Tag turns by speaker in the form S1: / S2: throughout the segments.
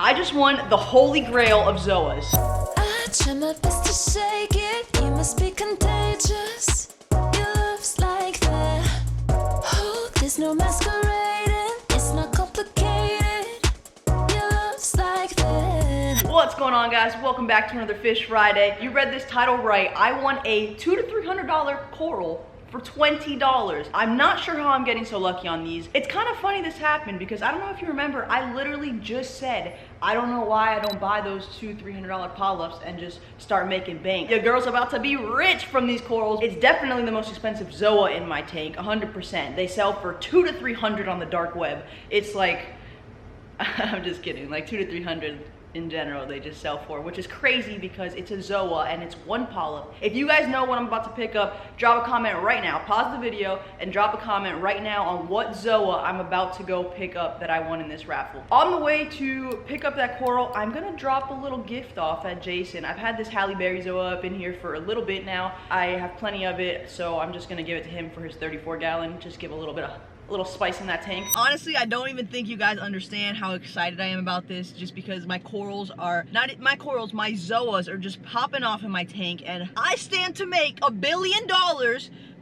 S1: I just won the holy grail of Zoas.
S2: I try my best to shake it. You must be contagious. Your love's like that. Oh, there's no masquerading. It's not complicated. Your love's like that.
S1: What's going on, guys? Welcome back to another Fish Friday. You read this title right. I won a $200 to $300 coral for $20. I'm not sure how I'm getting so lucky on these. It's kind of funny this happened because I don't know if you remember, I literally just said, I don't know why I don't buy those $200 to $300 polyps and just start making bank. Your girl's about to be rich from these corals. It's definitely the most expensive Zoa in my tank, 100%. They sell for $200 to $300 on the dark web. It's like, I'm just kidding, like $200 to $300 in general they just sell for, which is crazy because it's a Zoa and it's one polyp. If you guys know what I'm about to pick up, drop a comment right now. Pause the video and drop a comment right now on what Zoa I'm about to go pick up that I won in this raffle. On the way to pick up that coral, I'm gonna drop a little gift off at Jason. I've had this Halle Berry Zoa up in here for a little bit now. I have plenty of it, so I'm just gonna give it to him for his 34 gallon. Just give a little spice in that tank. Honestly, I don't even think you guys understand how excited I am about this, just because my corals are my Zoas are just popping off in my tank, and I stand to make $1 billion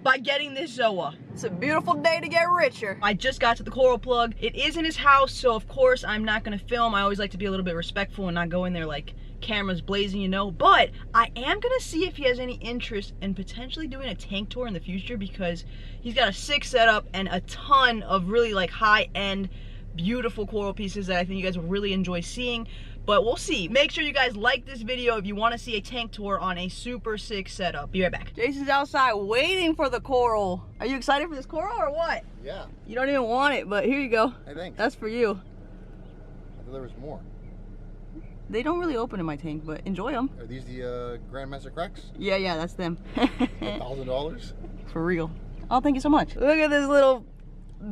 S1: by getting this Zoa. It's a beautiful day to get richer. I just got to the coral plug. It is in his house, so of course I'm not gonna film. I always like to be a little bit respectful and not go in there like cameras blazing, you know, but I am gonna see if he has any interest in potentially doing a tank tour in the future, because he's got a sick setup and a ton of really like high-end beautiful coral pieces that I think you guys will really enjoy seeing. But we'll see. Make sure you guys like this video if you want to see a tank tour on a super sick setup. Be right back. Jason's outside waiting for the coral. Are you excited for this coral or what?
S3: Yeah.
S1: You don't even want it, but here you go.
S3: I think.
S1: That's for you.
S3: I thought there was more.
S1: They don't really open in my tank, but enjoy them.
S3: Are these the Grandmaster cracks?
S1: Yeah, that's them.
S3: $1,000?
S1: For real. Oh, thank you so much. Look at this little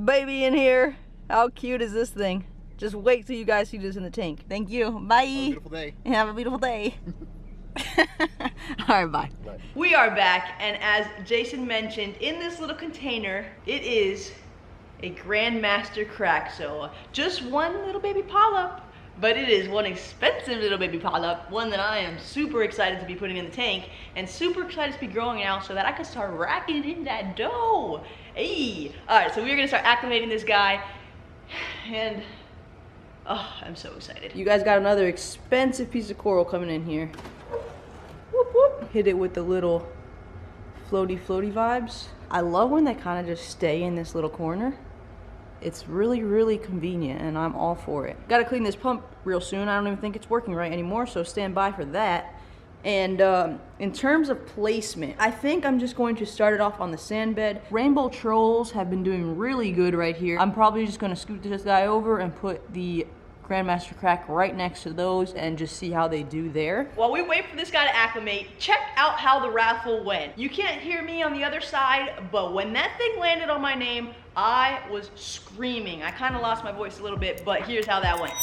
S1: baby in here. How cute is this thing? Just wait till you guys see this in the tank. Thank you. Bye.
S3: Have a beautiful day.
S1: Have a beautiful day. All right, bye.
S3: Bye.
S1: We are back, and as Jason mentioned, in this little container, it is a Grandmaster crack Zoa. Just one little baby polyp, but it is one expensive little baby polyp, one that I am super excited to be putting in the tank, and super excited to be growing out so that I can start racking in that dough. Hey! All right, so we're gonna start acclimating this guy, and oh, I'm so excited. You guys got another expensive piece of coral coming in here. Whoop, whoop. Hit it with the little floaty vibes. I love when they kind of just stay in this little corner. It's really convenient, and I'm all for it. Gotta clean this pump real soon. I don't even think it's working right anymore, so stand by for that. And in terms of placement, I think I'm just going to start it off on the sand bed. Rainbow trolls have been doing really good right here. I'm probably just gonna scoot this guy over and put the Grandmaster crack right next to those and just see how they do there. While we wait for this guy to acclimate, check out how the raffle went. You can't hear me on the other side, but when that thing landed on my name, I was screaming. I kind of lost my voice a little bit, but here's how that went.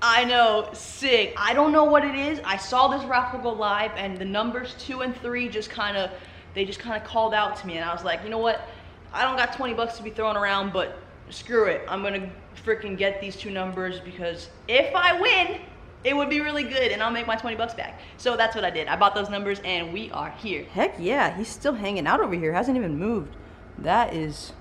S1: I know, sick. I don't know what it is. I saw this raffle go live, and the numbers 2 and 3 just kind of called out to me, and I was like, you know what? I don't got 20 bucks to be throwing around, but screw it. I'm gonna freaking get these 2 numbers, because if I win, it would be really good, and I'll make my 20 bucks back. So that's what I did. I bought those numbers, and we are here. Heck yeah, he's still hanging out over here. Hasn't even moved. That is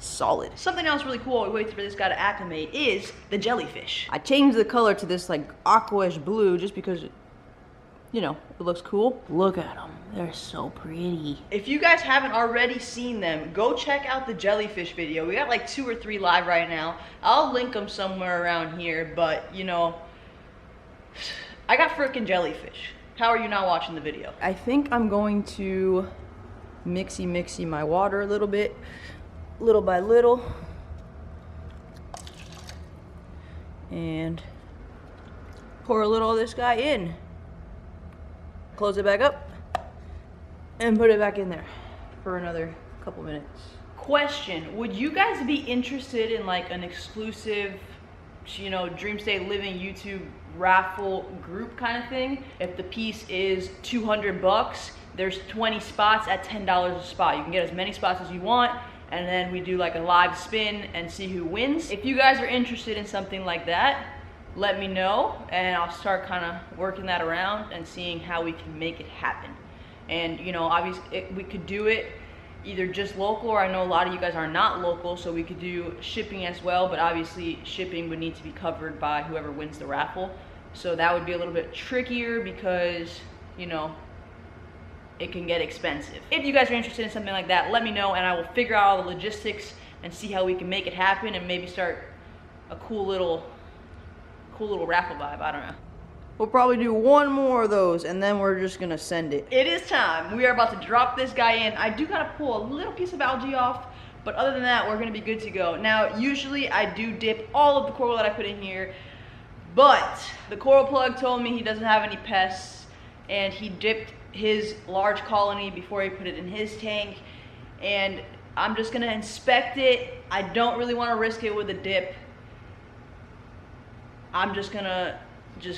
S1: solid. Something else really cool while we wait for this guy to acclimate is the jellyfish. I changed the color to this like aqua-ish blue just because, you know, it looks cool. Look at them. They're so pretty. If you guys haven't already seen them, go check out the jellyfish video. We got like 2 or 3 live right now. I'll link them somewhere around here, but you know, I got frickin' jellyfish. How are you not watching the video? I think I'm going to mixy my water a little bit, little by little, and pour a little of this guy in. Close it back up and put it back in there for another couple minutes. Question, would you guys be interested in like an exclusive, you know, Dream State Living YouTube raffle group kind of thing? If the piece is 200 bucks, there's 20 spots at $10 a spot. You can get as many spots as you want, and then we do like a live spin and see who wins. If you guys are interested in something like that, let me know, and I'll start kind of working that around and seeing how we can make it happen. And you know, obviously we could do it either just local, or I know a lot of you guys are not local, so we could do shipping as well, but obviously shipping would need to be covered by whoever wins the raffle. So that would be a little bit trickier because, you know, it can get expensive. If you guys are interested in something like that, let me know, and I will figure out all the logistics and see how we can make it happen and maybe start a cool little raffle vibe. I don't know. We'll probably do one more of those and then we're just gonna send it. It is time. We are about to drop this guy in. I do gotta pull a little piece of algae off, but other than that, we're gonna be good to go. Now, usually I do dip all of the coral that I put in here, but the coral plug told me he doesn't have any pests, and he dipped his large colony before he put it in his tank, and I'm just gonna inspect it. I don't really wanna risk it with a dip. I'm just gonna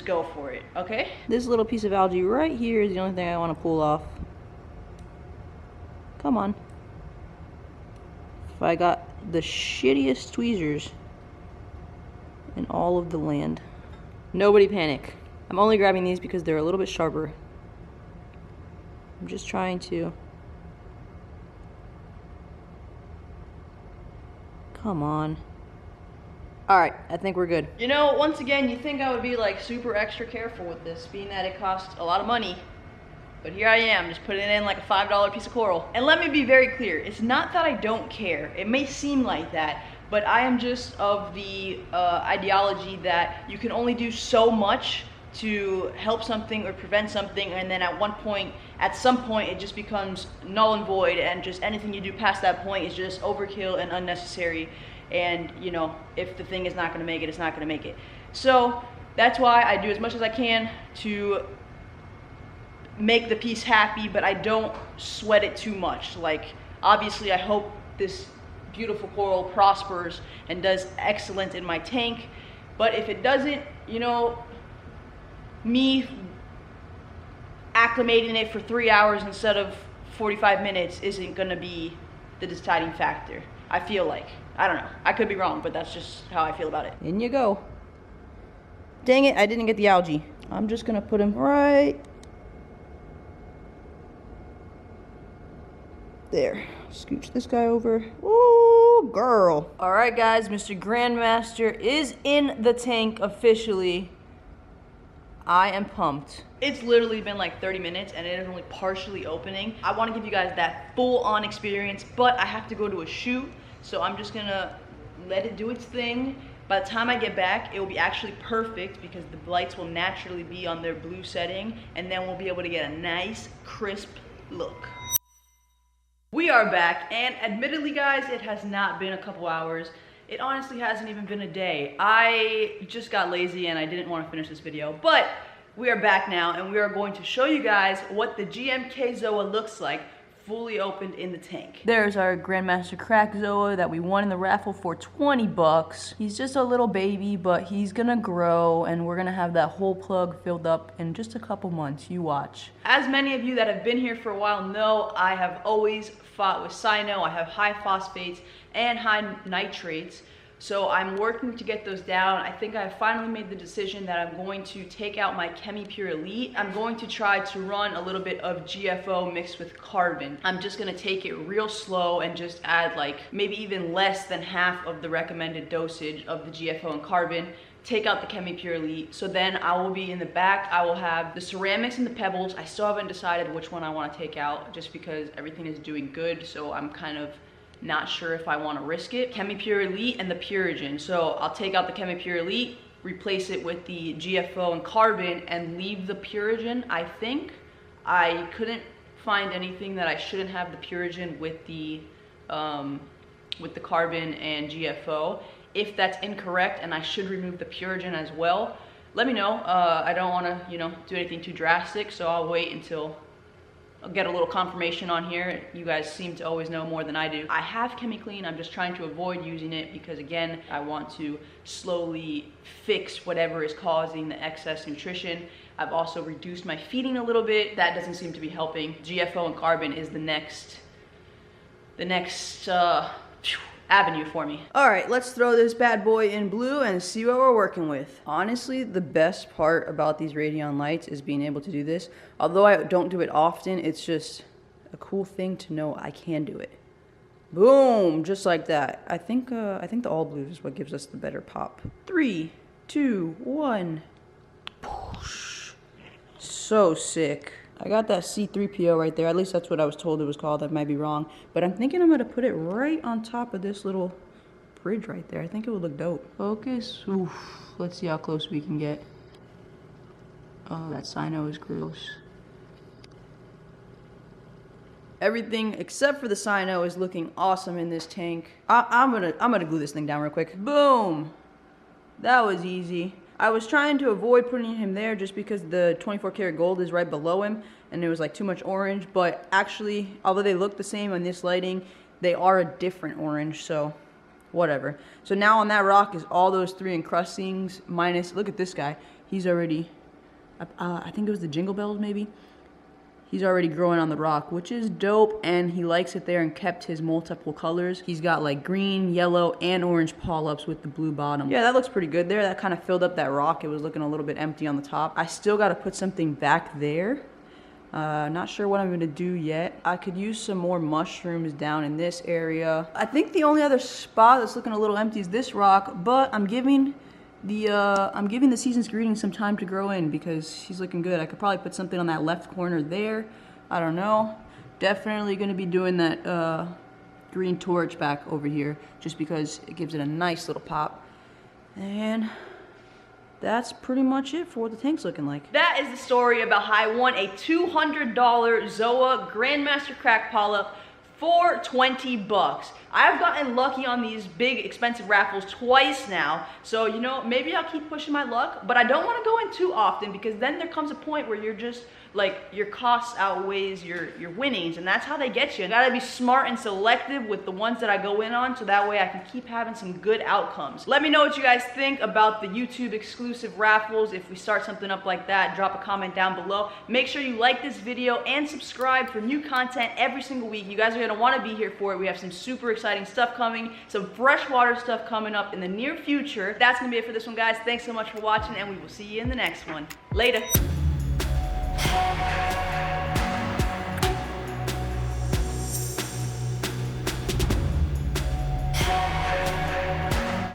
S1: go for it, okay? This little piece of algae right here is the only thing I want to pull off. Come on. If I got the shittiest tweezers in all of the land. Nobody panic. I'm only grabbing these because they're a little bit sharper. I'm just trying to... Come on. Alright, I think we're good. You know, once again, you think I would be like super extra careful with this, being that it costs a lot of money. But here I am, just putting it in like a $5 piece of coral. And let me be very clear, it's not that I don't care. It may seem like that, but I am just of the ideology that you can only do so much to help something or prevent something, and then at some point, it just becomes null and void, and just anything you do past that point is just overkill and unnecessary. And you know, if the thing is not gonna make it, it's not gonna make it. So that's why I do as much as I can to make the piece happy, but I don't sweat it too much. Like, obviously I hope this beautiful coral prospers and does excellent in my tank, but if it doesn't, you know, me acclimating it for 3 hours instead of 45 minutes isn't gonna be the deciding factor, I feel like. I don't know. I could be wrong, but that's just how I feel about it. In you go. Dang it, I didn't get the algae. I'm just gonna put him right there. Scooch this guy over. Ooh, girl. All right, guys, Mr. Grandmaster is in the tank officially. I am pumped. It's literally been like 30 minutes and it is only partially opening. I want to give you guys that full-on experience, but I have to go to a shoot. So I'm just gonna let it do its thing. By the time I get back, it will be actually perfect because the lights will naturally be on their blue setting, and then we'll be able to get a nice, crisp look. We are back, and admittedly, guys, it has not been a couple hours. It honestly hasn't even been a day. I just got lazy and I didn't want to finish this video, but we are back now, and we are going to show you guys what the GMK Zoa looks like fully opened in the tank. There's our Grandmaster Crack Zoa that we won in the raffle for 20 bucks. He's just a little baby, but he's gonna grow, and we're gonna have that whole plug filled up in just a couple months. You watch. As many of you that have been here for a while know, I have always fought with cyano. I have high phosphates and high nitrates. So I'm working to get those down. I think I finally made the decision that I'm going to take out my ChemiPure Elite. I'm going to try to run a little bit of GFO mixed with carbon. I'm just gonna take it real slow and just add like maybe even less than half of the recommended dosage of the GFO and carbon. Take out the ChemiPure Elite. So then I will be in the back, I will have the ceramics and the pebbles. I still haven't decided which one I wanna take out just because everything is doing good. So I'm kind of not sure if I want to risk it. ChemiPure Elite and the Purigen. So I'll take out the ChemiPure Elite, replace it with the GFO and carbon, and leave the Purigen. I think I couldn't find anything that I shouldn't have the Purigen with the carbon and GFO. If that's incorrect and I should remove the Purigen as well, let me know. I don't want to, you know, do anything too drastic, so I'll wait until get a little confirmation on here. You guys seem to always know more than I do. I have ChemiClean. I'm just trying to avoid using it because, again, I want to slowly fix whatever is causing the excess nutrition. I've also reduced my feeding a little bit. That doesn't seem to be helping. GFO and carbon is the next avenue for me. All right, let's throw this bad boy in blue and see what we're working with. Honestly, the best part about these Radion lights is being able to do this. Although I don't do it often, it's just a cool thing to know I can do it. Boom, just like that. I think the all blue is what gives us the better pop. 3, 2, 1. So sick. I got that C3PO right there. At least that's what I was told it was called. I might be wrong. But I'm thinking I'm going to put it right on top of this little bridge right there. I think it would look dope. Focus. Oof. Let's see how close we can get. Oh, that cyno is gross. Everything except for the cyno is looking awesome in this tank. I'm gonna glue this thing down real quick. Boom. That was easy. I was trying to avoid putting him there just because the 24 karat gold is right below him and there was like too much orange, but actually, although they look the same on this lighting, they are a different orange, so whatever. So now on that rock is all those 3 encrustings minus, look at this guy. He's already, I think it was the Jingle Bells maybe. He's already growing on the rock, which is dope, and he likes it there and kept his multiple colors. He's got like green, yellow, and orange polyps with the blue bottom. Yeah, that looks pretty good there. That kind of filled up that rock. It was looking a little bit empty on the top. I still got to put something back there. Not sure what I'm going to do yet. I could use some more mushrooms down in this area. I think the only other spot that's looking a little empty is this rock, but I'm giving the Season's Greeting some time to grow in because he's looking good. I could probably put something on that left corner there. I don't know. Definitely going to be doing that green torch back over here just because it gives it a nice little pop. And that's pretty much it for what the tank's looking like. That is the story about how I won a $200 Zoa Grandmaster Crack Polyp for 20 bucks. I've gotten lucky on these big expensive raffles twice now, so you know, maybe I'll keep pushing my luck, but I don't want to go in too often because then there comes a point where you're just like, your costs outweighs your winnings, and that's how they get you. I gotta be smart and selective with the ones that I go in on so that way I can keep having some good outcomes. Let me know what you guys think about the YouTube exclusive raffles. If we start something up like that, drop a comment down below. Make sure you like this video and subscribe for new content every single week. You guys are gonna wanna be here for it. We have some super exciting stuff coming, some freshwater stuff coming up in the near future. That's gonna be it for this one, guys. Thanks so much for watching, and we will see you in the next one. Later.
S2: Hey.